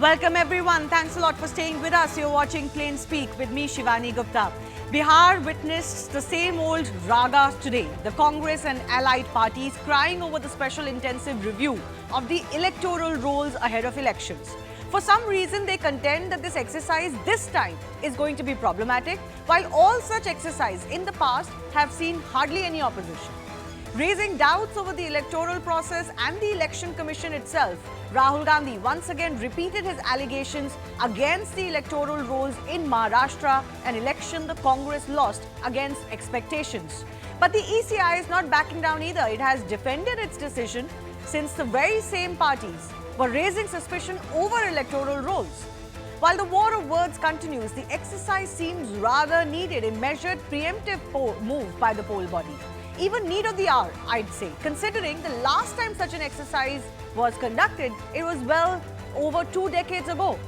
Welcome everyone. Thanks a lot for staying with us. You're watching Plain Speak with me, Shivani Gupta. Bihar witnessed the same old raga today. The Congress and allied parties crying over the special intensive review of the electoral rolls ahead of elections. For some reason, they contend that this exercise this time is going to be problematic, while all such exercise in the past have seen hardly any opposition. Raising doubts over the electoral process and the Election Commission itself, Rahul Gandhi once again repeated his allegations against the electoral rolls in Maharashtra, an election the Congress lost against expectations. But the ECI is not backing down either. It has defended its decision since the very same parties were raising suspicion over electoral rolls. While the war of words continues, the exercise seems rather needed, a measured preemptive move by the poll body. Even need of the hour, I'd say, considering the last time such an exercise was conducted, it was well over 2 decades ago.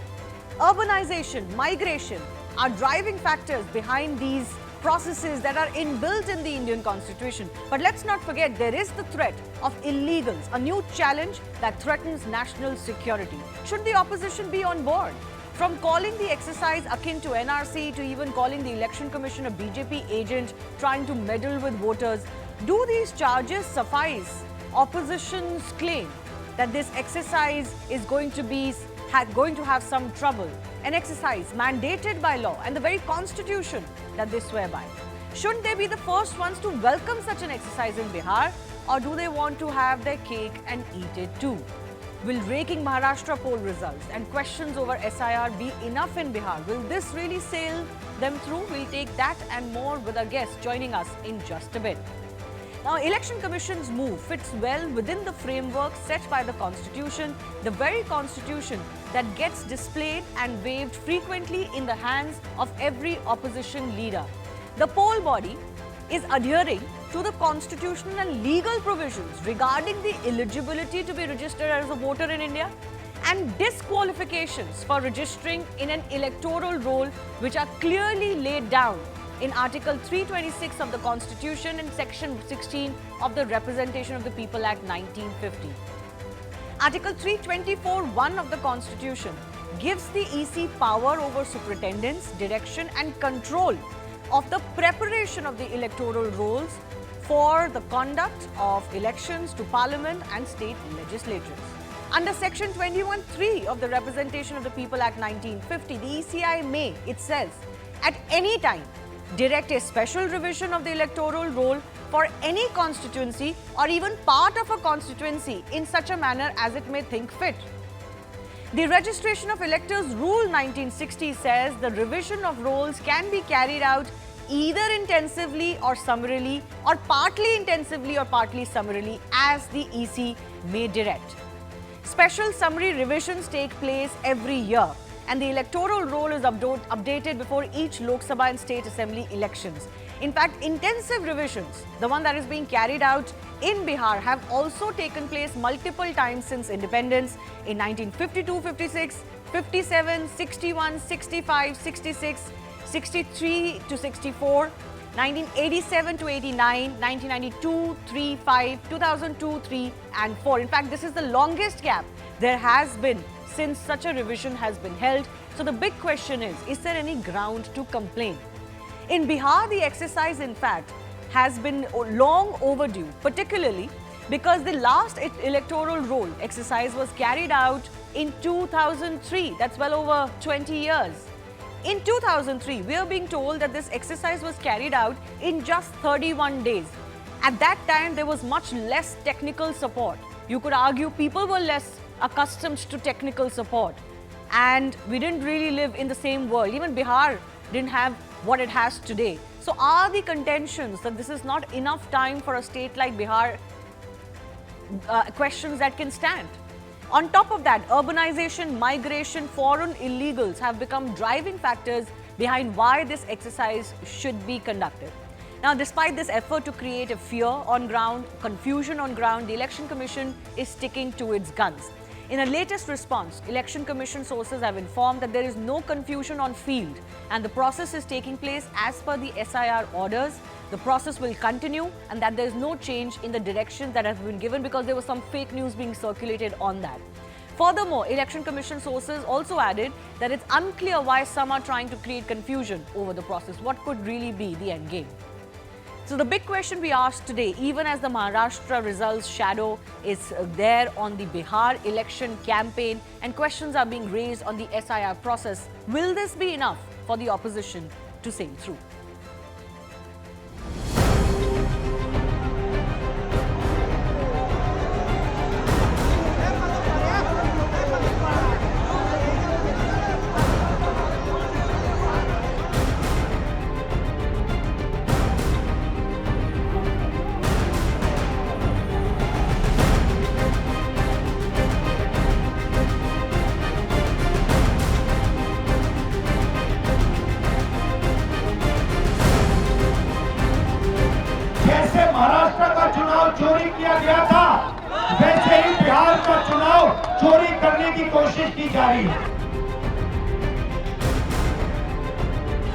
Urbanization, migration are driving factors behind these processes that are inbuilt in the Indian Constitution. But let's not forget, there is the threat of illegals, a new challenge that threatens national security. Should the opposition be on board? From calling the exercise akin to NRC to even calling the Election Commission a BJP agent trying to meddle with voters, do these charges suffice? Opposition's claim that this exercise is going to have some trouble, an exercise mandated by law and the very constitution that they swear by. Shouldn't they be the first ones to welcome such an exercise in Bihar, or do they want to have their cake and eat it too? Will raking Maharashtra poll results and questions over SIR be enough in Bihar? Will this really sail them through? We'll take that and more with our guest joining us in just a bit. Now, Election Commission's move fits well within the framework set by the Constitution, the very Constitution that gets displayed and waved frequently in the hands of every opposition leader. The poll body is adhering to the constitutional and legal provisions regarding the eligibility to be registered as a voter in India and disqualifications for registering in an electoral roll, which are clearly laid down in Article 326 of the Constitution and Section 16 of the Representation of the People Act 1950. Article 324(1) of the Constitution gives the EC power over superintendence, direction and control of the preparation of the electoral rolls for the conduct of elections to Parliament and state legislatures. Under Section 21(3) of the Representation of the People Act 1950, the ECI may, it says, at any time direct a special revision of the electoral roll for any constituency or even part of a constituency in such a manner as it may think fit. The Registration of Electors Rule 1960 says the revision of rolls can be carried out either intensively or summarily, or partly intensively or partly summarily, as the EC may direct. Special summary revisions take place every year, and the electoral roll is updated before each Lok Sabha and State Assembly elections. In fact, intensive revisions, the one that is being carried out in Bihar, have also taken place multiple times since independence in 1952, 56, 57, 61, 65, 66, 63 to 64, 1987 to 89, 1992, 3, 5, 2002, 3 and 4. In fact, this is the longest gap there has been since such a revision has been held. So the big question is there any ground to complain? In Bihar, the exercise, in fact, has been long overdue, particularly because the last electoral roll exercise was carried out in 2003. That's well over 20 years. In 2003, we are being told that this exercise was carried out in just 31 days. At that time, there was much less technical support. You could argue people were less accustomed to technical support, and we didn't really live in the same world. Even Bihar didn't have what it has today. So are the contentions that this is not enough time for a state like Bihar questions that can stand? On top of that, urbanization, migration, foreign illegals have become driving factors behind why this exercise should be conducted. Now, despite this effort to create a fear on ground, confusion on ground, the Election Commission is sticking to its guns. In a latest response, Election Commission sources have informed that there is no confusion on field and the process is taking place as per the SIR orders. The process will continue and that there is no change in the direction that has been given because there was some fake news being circulated on that. Furthermore, Election Commission sources also added that it's unclear why some are trying to create confusion over the process. What could really be the end game? So the big question we asked today, even as the Maharashtra results shadow is there on the Bihar election campaign and questions are being raised on the SIR process, will this be enough for the opposition to sail through? जैसे महाराष्ट्र का चुनाव चोरी किया गया था, वैसे ही बिहार का चुनाव चोरी करने की कोशिश की जा रही है।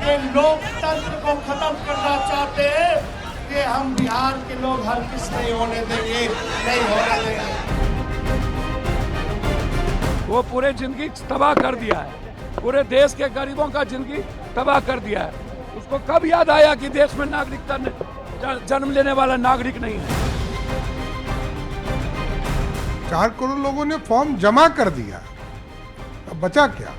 ये लोकतंत्र को खत्म करना चाहते हैं कि हम बिहार के लोग हरगिज नहीं होने देंगे, नहीं होने देंगे। वो पूरे जिंदगी तबाह कर दिया है, पूरे देश के गरीबों का जिंदगी तबाह कर दिया है। उसको कब याद आया कि देश में नागरिकता जन्म लेने वाला नागरिक नहीं है। 4 करोड़ लोगों ने फॉर्म जमा कर दिया, अब बचा क्या?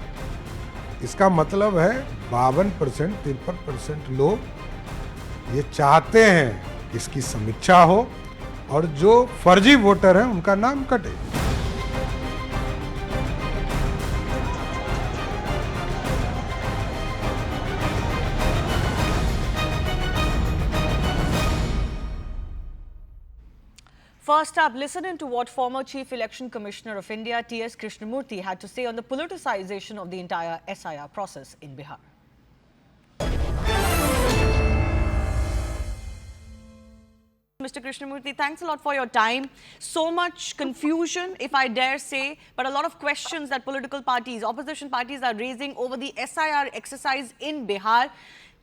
इसका मतलब है 52% 53% लोग ये चाहते हैं कि इसकी समीक्षा हो और जो फर्जी वोटर हैं उनका नाम कटे। First up, listen in to what former Chief Election Commissioner of India, T.S. Krishnamurthy, had to say on the politicization of the entire SIR process in Bihar. Mr. Krishnamurthy, thanks a lot for your time. So much confusion, if I dare say, but a lot of questions that political parties, opposition parties are raising over the SIR exercise in Bihar.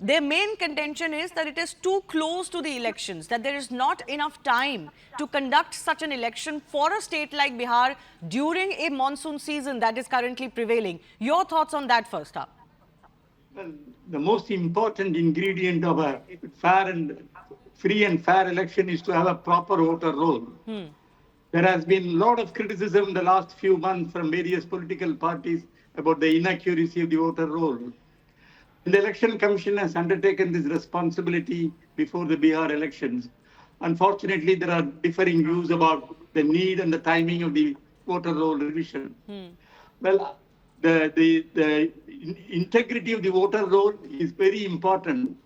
Their main contention is that it is too close to the elections, that there is not enough time to conduct such an election for a state like Bihar during a monsoon season that is currently prevailing. Your thoughts on that first up? Well, the most important ingredient of a free and fair election is to have a proper voter roll. There has been a lot of criticism in the last few months from various political parties about the inaccuracy of the voter roll. The Election Commission has undertaken this responsibility before the Bihar elections. Unfortunately, there are differing views about the need and the timing of the voter roll revision. Well, the integrity of the voter roll is very important.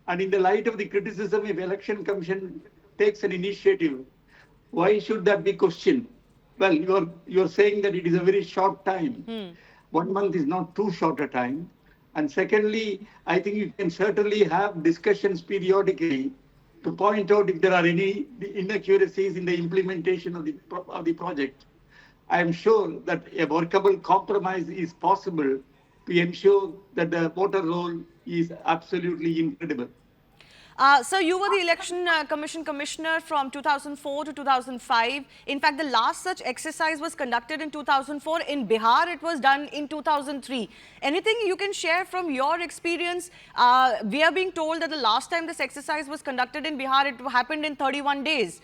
And in the light of the criticism, if Election Commission takes an initiative, why should that be questioned? Well, you're saying that it is a very short time. 1 month is not too short a time. And secondly, I think you can certainly have discussions periodically to point out if there are any inaccuracies in the implementation of the project. I am sure that a workable compromise is possible to ensure that the voter roll is absolutely incredible. So you were the Election Commission Commissioner from 2004 to 2005. In fact, the last such exercise was conducted in 2004. In Bihar, it was done in 2003. Anything you can share from your experience? We are being told that the last time this exercise was conducted in Bihar, it happened in 31 days.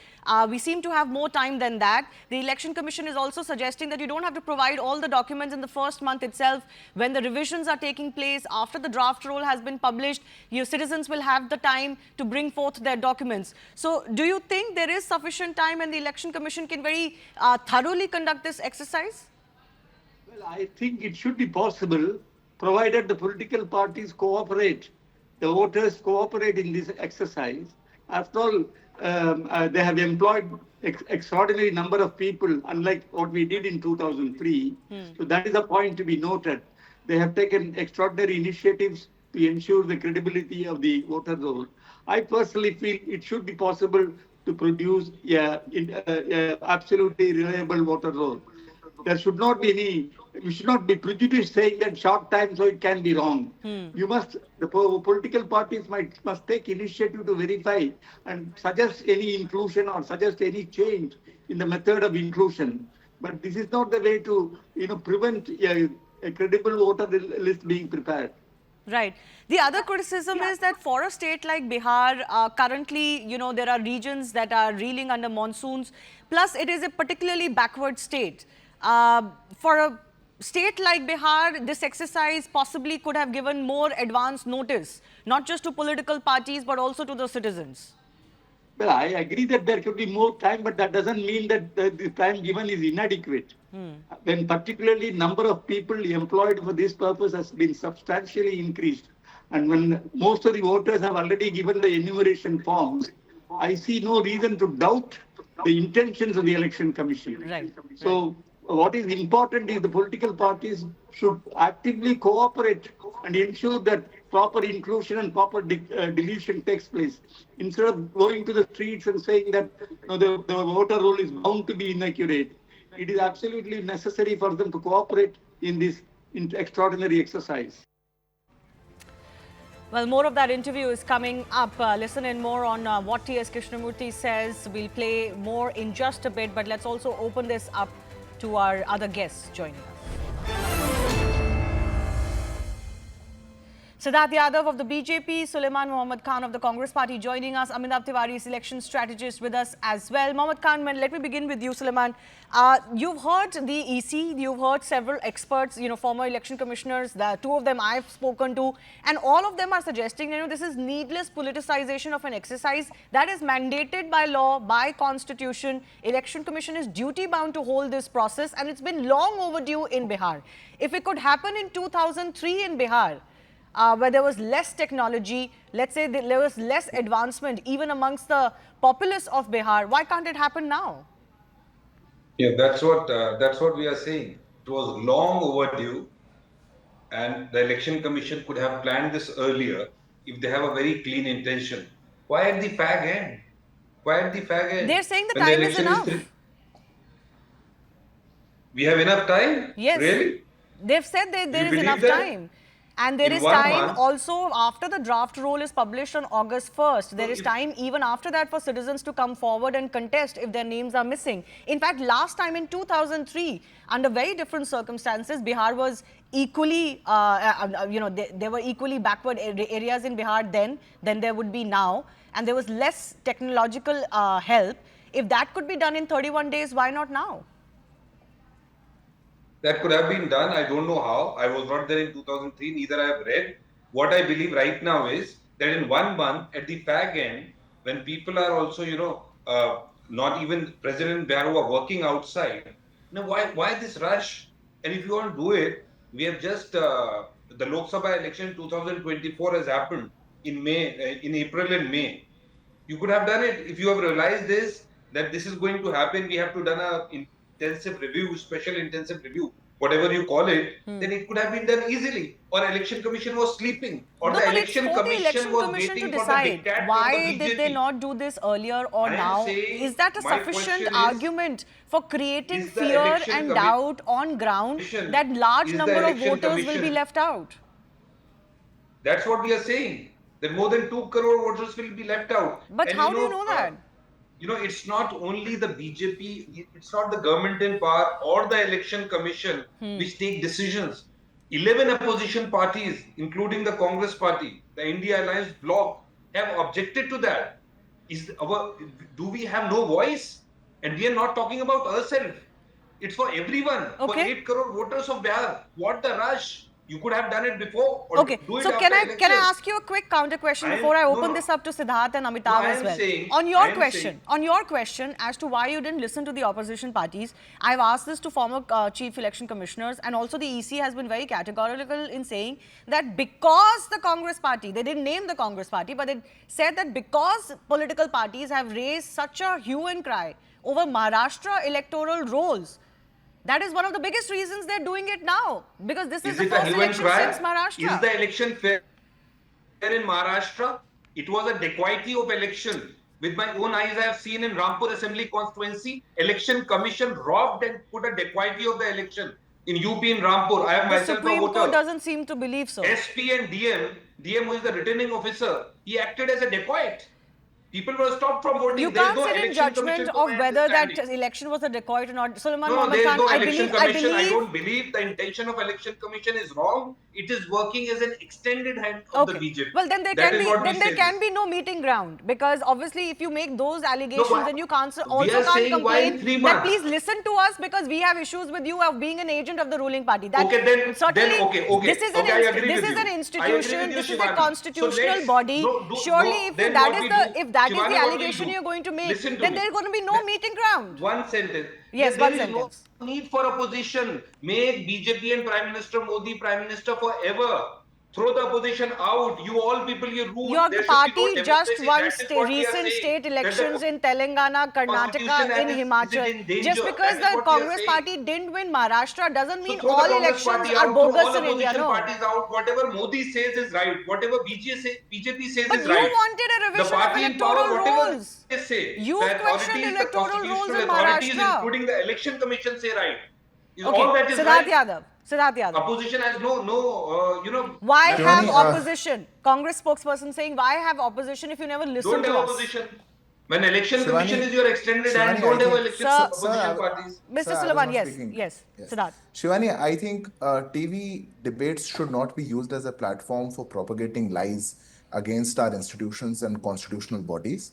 We seem to have more time than that. The Election Commission is also suggesting that you don't have to provide all the documents in the first month itself. When the revisions are taking place, after the draft roll has been published, your citizens will have the time to bring forth their documents. So do you think there is sufficient time and the Election Commission can very thoroughly conduct this exercise? Well, I think it should be possible, provided the political parties cooperate, the voters cooperate in this exercise. After all, they have employed extraordinary number of people, unlike what we did in 2003. So that is a point to be noted. They have taken extraordinary initiatives to ensure the credibility of the voter roll. I personally feel it should be possible to produce absolutely reliable voter roll. There should not be any, you should not be prejudiced saying that short time so it can be wrong. You must, the political parties must take initiative to verify and suggest any inclusion or suggest any change in the method of inclusion. But this is not the way to, prevent a credible voter list being prepared. Right. The other criticism is that for a state like Bihar, currently, there are regions that are reeling under monsoons. Plus, it is a particularly backward state. For a state like Bihar, this exercise possibly could have given more advance notice, not just to political parties, but also to the citizens. Well, I agree that there could be more time, but that doesn't mean that the time given is inadequate. When particularly number of people employed for this purpose has been substantially increased, and when most of the voters have already given the enumeration forms, I see no reason to doubt the intentions of the Election Commission. Right. So what is important is the political parties should actively cooperate and ensure that proper inclusion and proper deletion takes place. Instead of going to the streets and saying that the voter roll is bound to be inaccurate, it is absolutely necessary for them to cooperate in this extraordinary exercise. Well, more of that interview is coming up. Listen in more on what T.S. Krishnamurthy says. We'll play more in just a bit, but let's also open this up to our other guests joining us. Siddharth Yadav of the BJP, Sulaiman Mohammad Khan of the Congress Party joining us, Amitabh Tiwari, election strategist with us as well. Mohammad Khan, let me begin with you, Sulaiman. You've heard the EC, you've heard several experts, former election commissioners, the two of them I've spoken to, and all of them are suggesting, this is needless politicization of an exercise that is mandated by law, by constitution. Election Commission is duty bound to hold this process, and it's been long overdue in Bihar. If it could happen in 2003 in Bihar, where there was less technology, let's say there was less advancement even amongst the populace of Bihar, why can't it happen now? Yeah, that's what we are saying. It was long overdue, and the Election Commission could have planned this earlier if they have a very clean intention. Why at the fag end? Why at the fag end? They're saying the time is enough. We have enough time? Yes. Really? They've said that there is enough time. And there is time also after the draft roll is published on August 1st. There is time even after that for citizens to come forward and contest if their names are missing. In fact, last time in 2003, under very different circumstances, Bihar was equally, there were equally backward areas in Bihar then than there would be now. And there was less technological help. If that could be done in 31 days, why not now? That could have been done. I don't know how. I was not there in 2003. Neither I have read. What I believe right now is that in 1 month, at the fag end, when people are also, not even President Bihar who are working outside. Now, why this rush? And if you want to do it, we have just the Lok Sabha election 2024 has happened in April and May. You could have done it if you have realized that this is going to happen. We have to done a intensive review, special intensive review, whatever you call it, then it could have been done easily. Or Election Commission was sleeping, or the Election Commission was waiting for the diktat. Why did they not do this earlier or now? Is that a sufficient argument for creating fear and doubt on ground that large number of voters will be left out? That's what we are saying. That more than 2 crore voters will be left out. But how do you know that? It's not only the BJP, it's not the government in power or the Election Commission which take decisions. 11 opposition parties, including the Congress Party, the India Alliance bloc, have objected to that. Do we have no voice? And we are not talking about ourselves. It's for everyone, for 8 crore voters of Bihar. What the rush? You could have done it before. Or okay, do it so can I ask you a quick counter question before I open this up to Siddharth and Amitabh as well? On your question as to why you didn't listen to the opposition parties, I've asked this to former chief election commissioners, and also the EC has been very categorical in saying that because the Congress Party, they didn't name the Congress Party, but they said that because political parties have raised such a hue and cry over Maharashtra electoral rolls, that is one of the biggest reasons they're doing it now, because this is the first election since Maharashtra. Is the election fair in Maharashtra? It was a dacoity of election. With my own eyes, I have seen in Rampur Assembly constituency, Election Commission robbed and put a dacoity of the election in UP in Rampur. I have myself a voter. The Supreme Court doesn't seem to believe so. SP and DM who is the returning officer, he acted as a dacoit. People were stopped from voting. You There is can't no sit in election judgment commission of for whether that standing. election was a dacoit or not. Sulaiman No, Mohammed there is Khan, no I election believe, commission. I don't believe the intention of election commission is wrong. It is working as an extended hand of the okay. BJP. Well, then there That can is be what we then there say can this. be no meeting ground, because obviously if you make those allegations, but then you can't we also are can't saying why in complain 3 that months? please listen to us because we have issues with you of being an agent of the ruling party. That Okay, then certainly okay. this is an I agree this with is you. an I agree institution. with you, This is a Shivani. constitutional So body. let's Surely, if then that what is we the do- if that is Shivani, the what we'll allegation do- you're going to make, listen to then me. there's going to be no meeting ground. One sentence. Yes, There one is sentence. no need for opposition. Make BJP and Prime Minister Modi Prime Minister forever. Throw the opposition out. You all people, you rule. Your There should be party no just democracy. won That is what we are recent saying. state That the elections in Telangana, Constitution Karnataka, in is Himachal. in danger. Just because That is the what we are Congress saying. party didn't win Maharashtra doesn't So mean throw all the Congress elections party are out, throw bogus all in India. opposition No. parties out. Whatever Modi says is right. Whatever BJP says But is you right. wanted a The revision of party in power, electoral whatever rolls. they say, You've the questioned authorities, the electoral rolls constitutional in authorities, Maharashtra. including the election commission, say right. Is Okay, all that is Siddharth right. Yadav. Siddharth Yadav. Opposition has no. Why have Shivani, opposition? Congress spokesperson saying, why have opposition if you never listen Don't to have us? opposition. When election Shivani- commission is your extended hand, Shivani, don't I have think- election Sir- opposition parties. Mr. Sir, I was Sulaiman, not yes, speaking. yes, Siddharth. Shivani, I think TV debates should not be used as a platform for propagating lies against our institutions and constitutional bodies.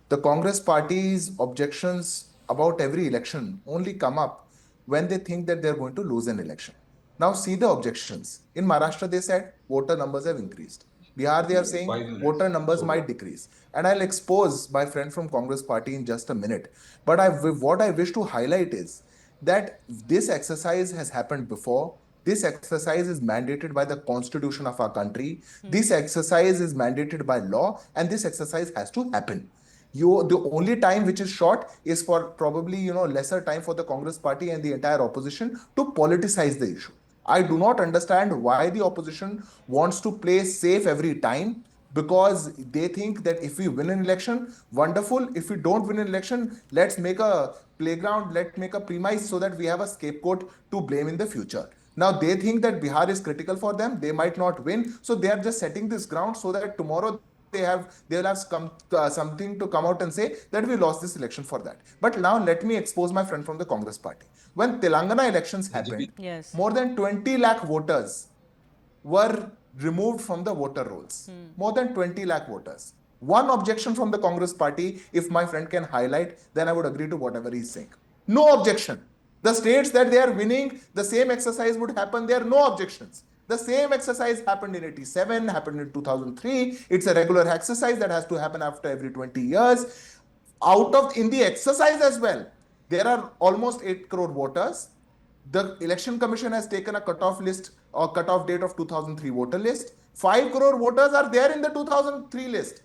The Congress party's objections about every election only come up when they think that they're going to lose an election. Now, see the objections. In Maharashtra, they said voter numbers have increased. Bihar, they are saying 5 minutes. voter numbers So- might decrease. And I'll expose my friend from Congress party in just a minute. But what I wish to highlight is that this exercise has happened before. This exercise is mandated by the constitution of our country. This exercise is mandated by law, and this exercise has to happen. The only time which is short is for probably lesser time for the Congress party and the entire opposition to politicize the issue. I do not understand why the opposition wants to play safe every time, because they think that if we win an election, wonderful. If we don't win an election, let's make a playground, let's make a premise so that we have a scapegoat to blame in the future. Now they think that Bihar is critical for them. They might not win, so they are just setting this ground so that tomorrow they'll have something to come out and say that we lost this election for that. But now let me expose my friend from the Congress party. When Telangana elections happened, Yes. more than 20 lakh voters were removed from the voter rolls. More than 20 lakh voters. One objection from the Congress party, if my friend can highlight, then I would agree to whatever he's saying. No objection. The states that they are winning, the same exercise would happen. There are no objections. The same exercise happened in 87, happened in 2003. It's a regular exercise that has to happen after every 20 years. In the exercise as well, there are almost 8 crore voters. The election commission has taken a cutoff list or cutoff date of 2003 voter list. 5 crore voters are there in the 2003 list.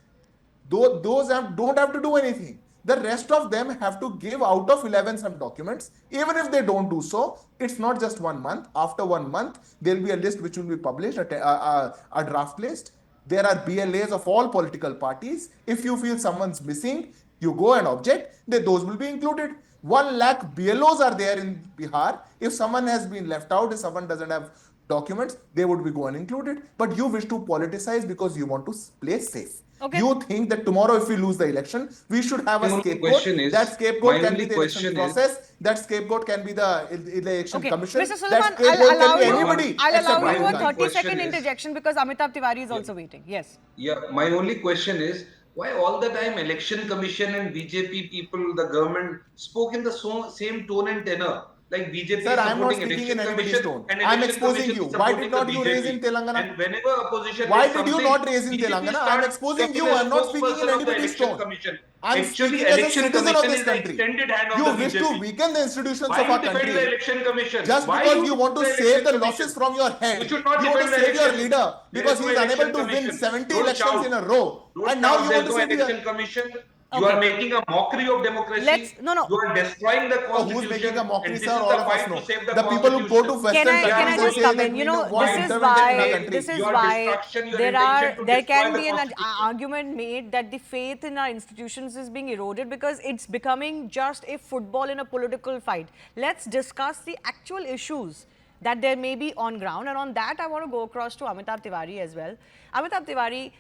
Those don't have to do anything. The rest of them have to give out of 11 some documents. Even if they don't do so, it's not just 1 month. After 1 month, there'll be a list which will be published, a draft list. There are BLAs of all political parties. If you feel someone's missing, you go and object, those will be included. 1 lakh BLOs are there in Bihar. If someone has been left out, if someone doesn't have documents, they would be going included. But you wish to politicize because you want to play safe. Okay. You think that tomorrow, if we lose the election, we should have a My only scapegoat. question is- That scapegoat my can only be the election question is- process. That scapegoat can be the election Okay, commission. Mr. That Sulaiman, scapegoat I'll allow can be you. anybody. I'll except allow you Rahul a Gandhi. 30-second Question is- interjection because Amitabh Tiwari is also waiting. Yes. Yeah, my only question is why all the time election commission and BJP people, the government spoke in the same tone and tenor. Like BJP Sir, is I'm not supporting speaking election in anybody's commission tone. and I'm election exposing commission you. is Why supporting did not the you BJP. raise in Telangana? And whenever opposition Why does did you something, not raise in BJP Telangana? starts I'm exposing you. talking as I'm not speaking in spokesperson of the anybody's election tone. commission. I'm Actually, speaking as a election citizen of commission this is the country. extended hand of You the wish BJP. to weaken the institutions Why of you our defend the country. election commission? Just Why because you want to defend the save the election losses commission? from your head. You should not You want to defend the save your election. leader There because is no he is unable election to win commission. 70 Don't elections shout. in a row. Don't And now shout, you there's want to no save election your... commission. Okay. You are making a mockery of democracy. No. You are destroying the Oh, constitution. who's making a mockery, and sir? this is All the of us fight know. to save the The people who go to constitution. Western Can I countries just and say come that in? we You know know, what this is intervention in our why country. Your destruction, your intention to there destroy can the be an constitution. argument made that the faith in our institutions is being eroded because it's becoming just a football in a political fight. Let's discuss the actual issues that there may be on ground, and on that I want to go across to Amitabh Tiwari as well. Amitabh Tiwari,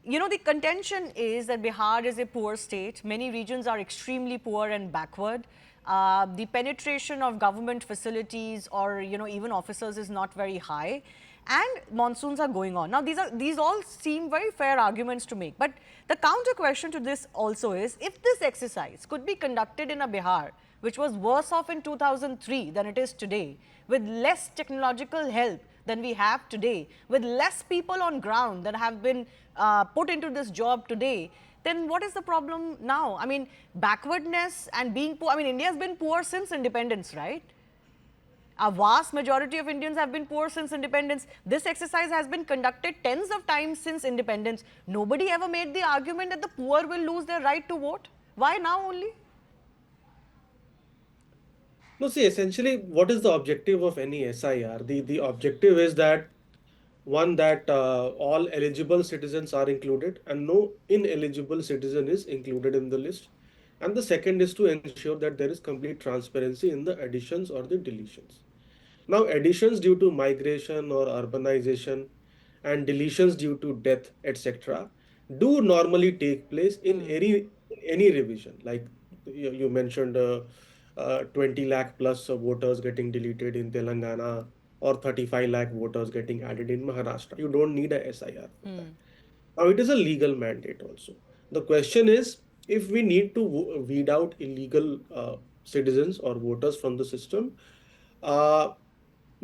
You know, the contention is that Bihar is a poor state. Many regions are extremely poor and backward. The penetration of government facilities or, you know, even officers is not very high. And monsoons are going on. Now, these all seem very fair arguments to make. But the counter question to this also is, if this exercise could be conducted in a Bihar, which was worse off in 2003 than it is today, with less technological help than we have today, with less people on ground that have been put into this job today, then what is the problem now? I mean, backwardness and being poor. I mean, India has been poor since independence, right? A vast majority of Indians have been poor since independence. This exercise has been conducted tens of times since independence. Nobody ever made the argument that the poor will lose their right to vote. Why now only? No, see, essentially, what is the objective of any SIR? The objective is that one, that all eligible citizens are included and no ineligible citizen is included in the list. And the second is to ensure that there is complete transparency in the additions or the deletions. Now, additions due to migration or urbanization and deletions due to death, etc., do normally take place in any revision. Like you mentioned, 20 lakh plus voters getting deleted in Telangana or 35 lakh voters getting added in Maharashtra. You don't need a SIR for that. Now, it is a legal mandate also. The question is, if we need to weed out illegal citizens or voters from the system, uh,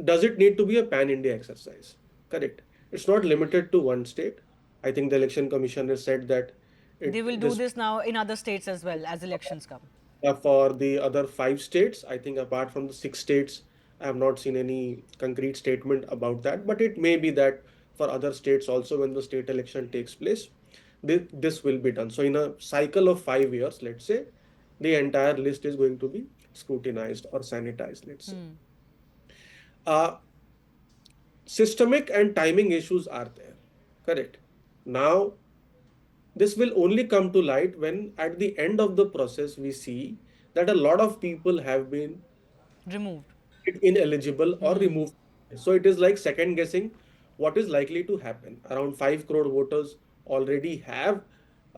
does it need to be a pan-India exercise? Correct. It's not limited to one state. I think the election commission has said that They will do this now in other states as well as elections come. for the other 5 states. I think apart from the 6 states, I have not seen any concrete statement about that. But it may be that for other states also, when the state election takes place, this will be done. So in a cycle of 5 years, let's say, the entire list is going to be scrutinized or sanitized, let's say. Systemic and timing issues are there. Correct. Now, this will only come to light when at the end of the process we see that a lot of people have been Removed. ineligible or removed. So it is like second guessing what is likely to happen. Around 5 crore voters already have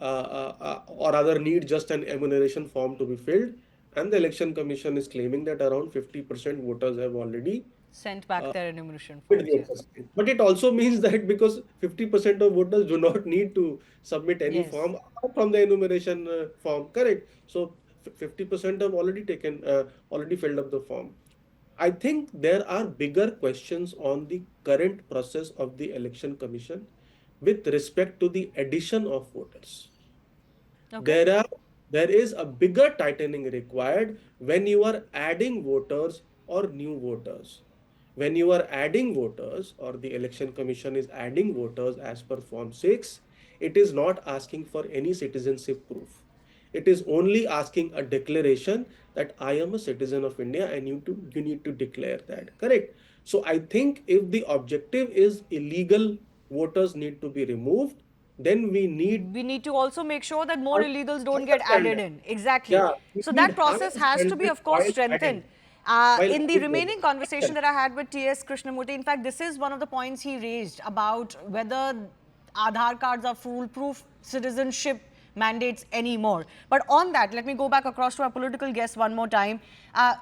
or rather need just an enumeration form to be filled, and the election commission is claiming that around 50% voters have already Sent back their enumeration with forms. the Yes. exercise. But it also means that because 50% of voters do not need to submit any Yes. form apart from the enumeration form, correct? So 50% have already already filled up the form. I think there are bigger questions on the current process of the election commission with respect to the addition of voters. Okay. There is a bigger tightening required when you are adding voters or new voters. When you are adding voters or the election commission is adding voters as per form 6, it is not asking for any citizenship proof. It is only asking a declaration that I am a citizen of India and you need to declare that. Correct. So I think if the objective is illegal voters need to be removed, then we need to also make sure that more illegals don't get understand added that. in. Exactly. Yeah, we So need that process has to be, of course, while strengthened. adding. While In the adding remaining voters. conversation that I had with T.S. Krishnamurthy, in fact, this is one of the points he raised about whether Aadhaar cards are foolproof citizenship mandates anymore. But on that, let me go back across to our political guest one more time.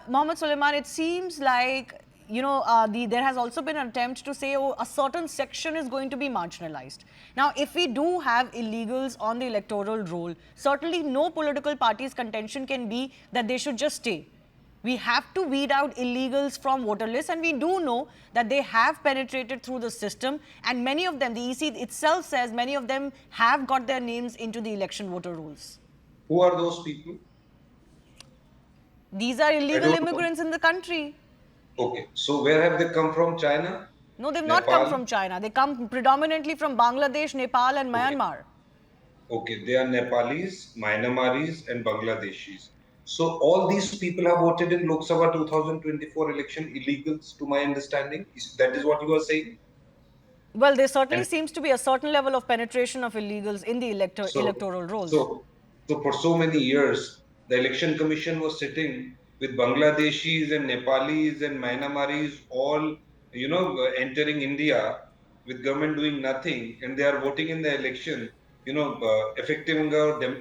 Mohammed Suleiman, it seems like, you know, there has also been an attempt to say, oh, a certain section is going to be marginalized. Now, if we do have illegals on the electoral roll, certainly no political party's contention can be that they should just stay. We have to weed out illegals from voter lists, and we do know that they have penetrated through the system, and many of them, the EC itself says many of them have got their names into the election voter rolls. Who are those people? These are illegal don't know. immigrants in the country. Okay, so where have they come from? China? No, they've not come Nepal? from China. They come predominantly from Bangladesh, Nepal, and Myanmar. Okay, they are Nepalis, Myanmaris, and Bangladeshis. So all these people have voted in Lok Sabha 2024 election illegals, to my understanding. That is what you are saying? Well, there certainly And- seems to be a certain level of penetration of illegals in the electoral rolls. So for so many years, the election commission was sitting with Bangladeshis and Nepalis and Myanmaris all, entering India with government doing nothing, and they are voting in the election. affecting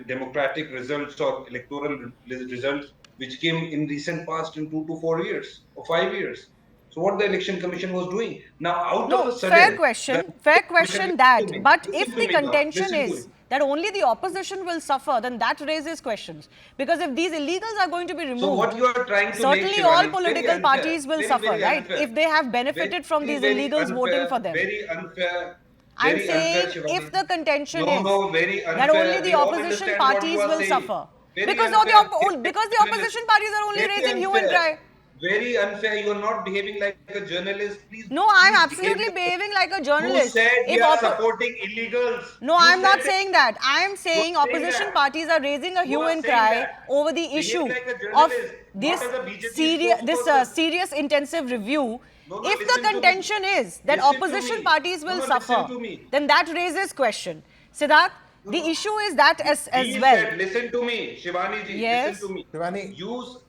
democratic results or electoral results which came in recent past in 2 to 4 years or 5 years. So what the election commission was doing now, out of No, a sudden, fair question that. But listen if to the me now, contention listen to is it. that only the opposition will suffer, then that raises questions. Because if these illegals are going to be removed, So what you are trying to make, certainly all Shivani, is very political unfair, parties will suffer, very right? unfair. If they have benefited from these Very illegals voting unfair, for them. very unfair, I'm very unfair, saying Shivani. if the contention No, is no, very that unfair. only the We all opposition understand what you parties are will saying. suffer. Very Because unfair. because the opposition parties are only Very raising hue and unfair. cry. Very unfair. You are not behaving like a journalist. Please, No, I'm please behave. absolutely behaving like a You journalist. said we If are supporting illegals. No, You I'm not said saying that. I am saying You are saying opposition that. parties are raising a You hue are and saying cry that. over the Behave issue like a of journalist, this not as a BJP spokesperson. serious intensive review. No, If the listen to me. contention is that Listen to opposition me. parties will No, suffer, listen to me. then that raises question. Siddharth, the issue is that as We well. said, listen to me, Shivani ji, Yes. listen to me. Shivani.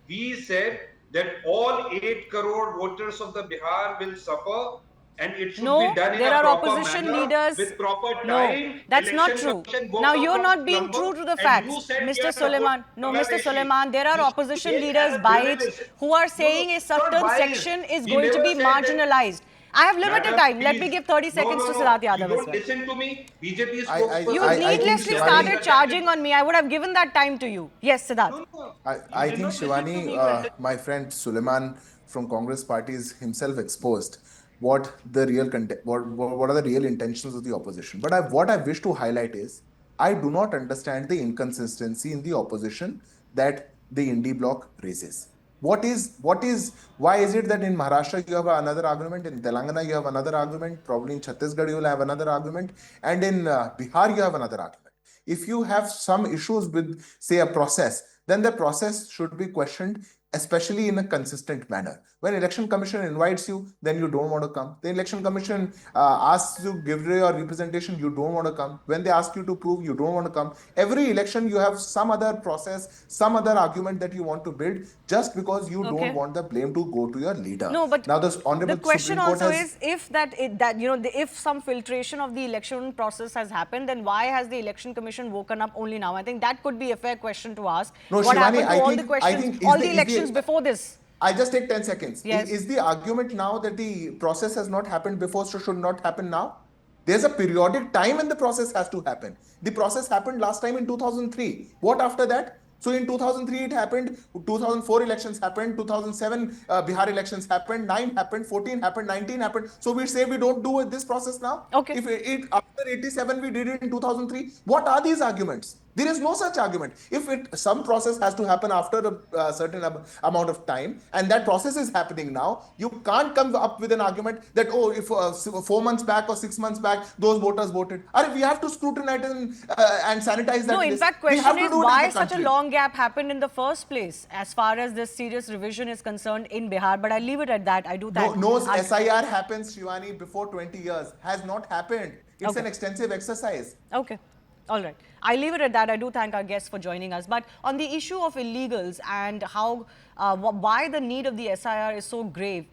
We said that all 8 crore voters of the Bihar will suffer and it should No, be done in there a are proper opposition manner leaders. with proper No, time. that's not Election true. Commission woke Now up you're from not being slumber true to the and facts, you said we Mr. are Suleiman. No, Mr. Bangladeshi. Suleiman, there are You opposition behave leaders as a by it journalist. who are No, saying a not certain biased. section is We going to never be said that. marginalized. I have limited Madam, time. Let me please. give 30 seconds No, to Siddharth You Yadav as don't well. listen to me. BJP I- spokesperson. You I think needlessly Shivani- started charging on me. I would have given that time to you. Yes, Siddharth. No. I did think not listen to Shivani, me when- my friend Suleiman from Congress Party is himself exposed what the real what are the real intentions of the opposition. But what I wish to highlight is I do not understand the inconsistency in the opposition that the Indie bloc raises. Why is it that in Maharashtra you have another argument, in Telangana you have another argument, probably in Chhattisgarh you will have another argument, and in Bihar you have another argument? If you have some issues with, say, a process, then the process should be questioned, especially in a consistent manner. When election commission invites you, then you don't want to come. The election commission asks you to give your representation, you don't want to come. When they ask you to prove, you don't want to come. Every election you have some other process, some other argument that you want to build, just because you Okay. don't want the blame to go to your leader. No, but now the honorable the question Supreme Court also has, is if if some filtration of the election process has happened, then why has the election commission woken up only now? I think that could be a fair question to ask. No, What Shivani, happened to I all think- the questions, I think all the elections before this? I just take 10 seconds. Yes. Is the argument now that the process has not happened before, so should not happen now? There's a periodic time when the process has to happen. The process happened last time in 2003. What after that? So in 2003 it happened, 2004 elections happened, 2007 Bihar elections happened, 9 happened, 14 happened, 19 happened. So we say we don't do this process now? Okay. If after 87 we did it in 2003, what are these arguments? There is no such argument. If some process has to happen after a certain amount of time, and that process is happening now, you can't come up with an argument that, oh, if 4 months back or 6 months back, those voters voted. We have to scrutinize and sanitize that. No, in list. fact, We have question to is do it why as a such a country. long gap happened in the first place as far as this serious revision is concerned in Bihar. But I'll leave it at that. I do that. No SIR happens, Shivani, before 20 years. Has not happened. It's Okay. an extensive exercise. Okay. All right. I leave it at that. I do thank our guests for joining us. But on the issue of illegals and how, why the need of the SIR is so grave,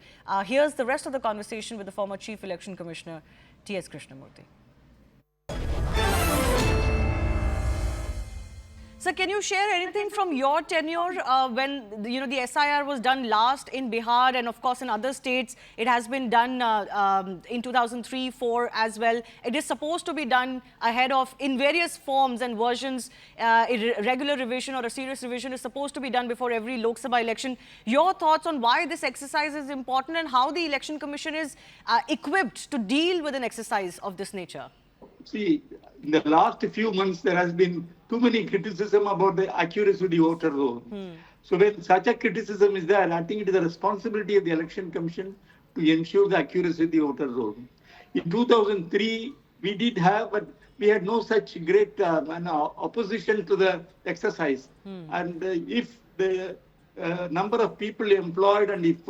here's the rest of the conversation with the former Chief Election Commissioner, T.S. Krishnamurthy. So can you share anything from your tenure when the SIR was done last in Bihar, and of course in other states it has been done in 2003-04 as well. It is supposed to be done ahead of, in various forms and versions. A regular revision or a serious revision is supposed to be done before every Lok Sabha election. Your thoughts on why this exercise is important and how the Election Commission is equipped to deal with an exercise of this nature? See, in the last few months, there has been too many criticism about the accuracy of the voter roll. So when such a criticism is there, I think it is the responsibility of the Election Commission to ensure the accuracy of the voter roll. In 2003, we did have, but we had no such great opposition to the exercise. And if the number of people employed and if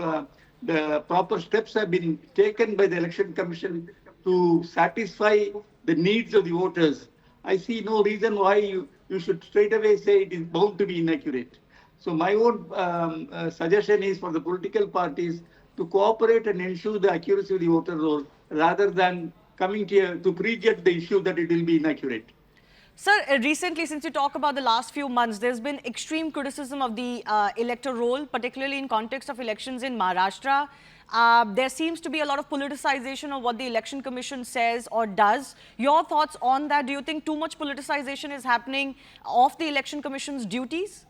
the proper steps have been taken by the Election Commission to satisfy the needs of the voters, I see no reason why you should straight away say it is bound to be inaccurate. So my own suggestion is for the political parties to cooperate and ensure the accuracy of the voter roll rather than coming to prejudge the issue that it will be inaccurate. Sir, recently, since you talk about the last few months, there's been extreme criticism of the electoral roll, particularly in context of elections in Maharashtra. There seems to be a lot of politicization of what the Election Commission says or does. Your thoughts on that? Do you think too much politicization is happening of the Election Commission's duties?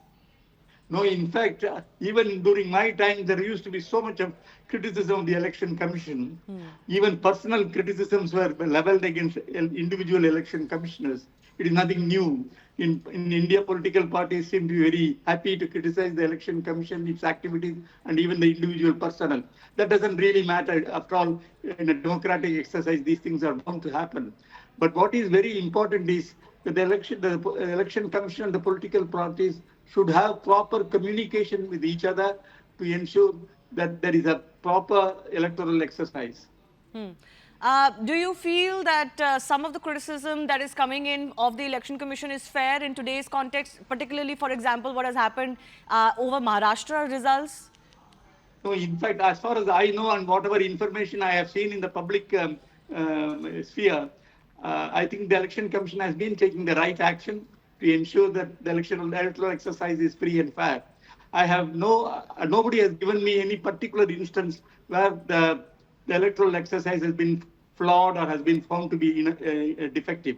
No, in fact, even during my time, there used to be so much of criticism of the election commission. Even personal criticisms were leveled against individual election commissioners. It is nothing new. In India, political parties seem to be very happy to criticize the election commission, its activities, and even the individual personnel. That doesn't really matter. After all, in a democratic exercise, these things are bound to happen. But what is very important is that the election commission and the political parties should have proper communication with each other to ensure that there is a proper electoral exercise. Do you feel that some of the criticism that is coming in of the Election Commission is fair in today's context, particularly, for example, what has happened over Maharashtra results? No, in fact, as far as I know and whatever information I have seen in the public sphere, I think the Election Commission has been taking the right action to ensure that the electoral exercise is free and fair. I have nobody has given me any particular instance where the electoral exercise has been flawed or has been found to be defective.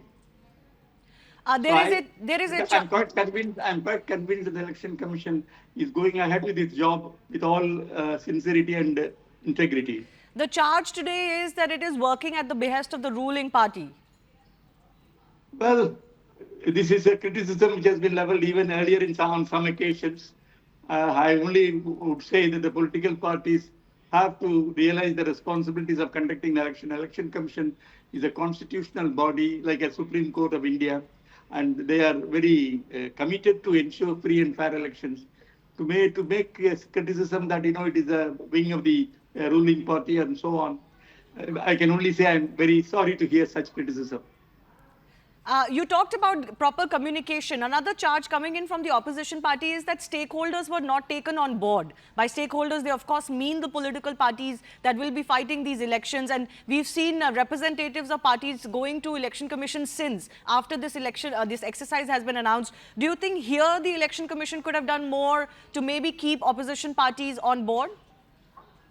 I'm quite convinced that the Election Commission is going ahead with its job with all sincerity and integrity. The charge today is that it is working at the behest of the ruling party. Well, this is a criticism which has been leveled even earlier on some occasions. I only would say that the political parties have to realize the responsibilities of conducting the election. Election Commission is a constitutional body like a Supreme Court of India, and they are very committed to ensure free and fair elections. To make criticism that it is a wing of the ruling party and so on, I can only say I'm very sorry to hear such criticism. You talked about proper communication. Another charge coming in from the opposition party is that stakeholders were not taken on board. By stakeholders, they of course mean the political parties that will be fighting these elections. And we've seen representatives of parties going to Election Commission since after this election, this exercise has been announced. Do you think here the Election Commission could have done more to maybe keep opposition parties on board?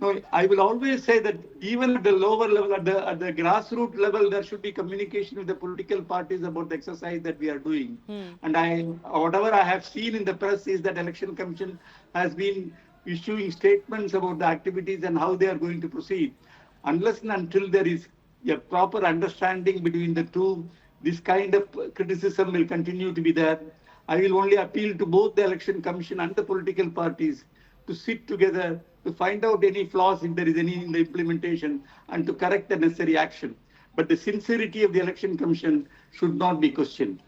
No, I will always say that even at the lower level, at the grassroots level, there should be communication with the political parties about the exercise that we are doing. And whatever I have seen in the press is that Election Commission has been issuing statements about the activities and how they are going to proceed. Unless and until there is a proper understanding between the two, this kind of criticism will continue to be there. I will only appeal to both the Election Commission and the political parties to sit together to find out any flaws, if there is any in the implementation, and to correct the necessary action. But the sincerity of the Election Commission should not be questioned.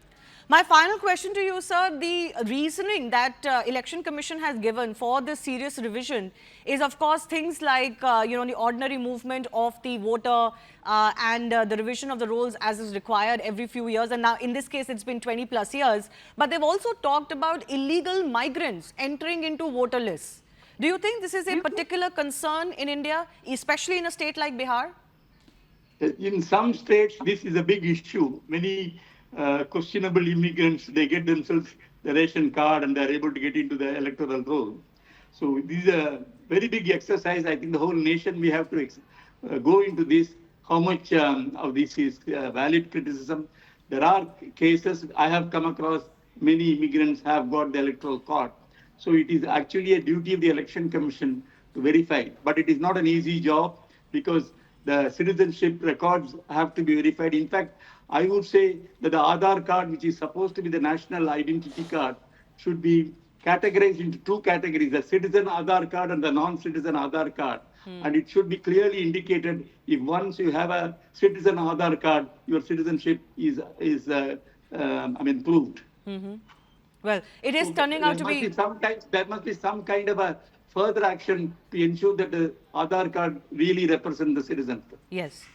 My final question to you, sir, the reasoning that Election Commission has given for this serious revision is, of course, things like, the ordinary movement of the voter and the revision of the rolls as is required every few years. And now, in this case, it's been 20 plus years. But they've also talked about illegal migrants entering into voter lists. Do you think this is a particular concern in India, especially in a state like Bihar? In some states, this is a big issue. Many questionable immigrants, they get themselves the ration card and they're able to get into the electoral roll. So this is a very big exercise. I think the whole nation, we have to go into this. How much of this is valid criticism? There are cases I have come across, many immigrants have got the electoral card. So it is actually a duty of the Election Commission to verify. But it is not an easy job because the citizenship records have to be verified. In fact, I would say that the Aadhaar card, which is supposed to be the national identity card, should be categorized into two categories, the citizen Aadhaar card and the non-citizen Aadhaar card. And it should be clearly indicated if once you have a citizen Aadhaar card, your citizenship is proved. Well, it is turning out to be... There must be some kind of a further action to ensure that the Aadhaar card really represents the citizen. Yes.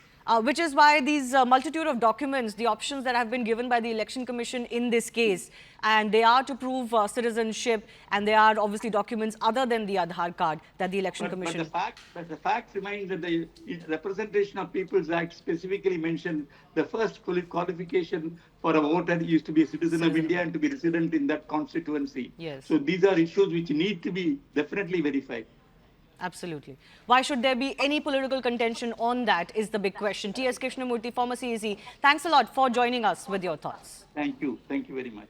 Which is why these multitude of documents, the options that have been given by the Election Commission in this case, and they are to prove citizenship, and they are obviously documents other than the Aadhaar card that the Election Commission... But the fact remains that the Representation of People's Act specifically mentioned the first qualification for a voter used to be a citizen of India and to be resident in that constituency. Yes. So these are issues which need to be definitely verified. Absolutely. Why should there be any political contention on that is the big question. T.S. Krishnamurthy, former CAC, thanks a lot for joining us with your thoughts. Thank you. Thank you very much.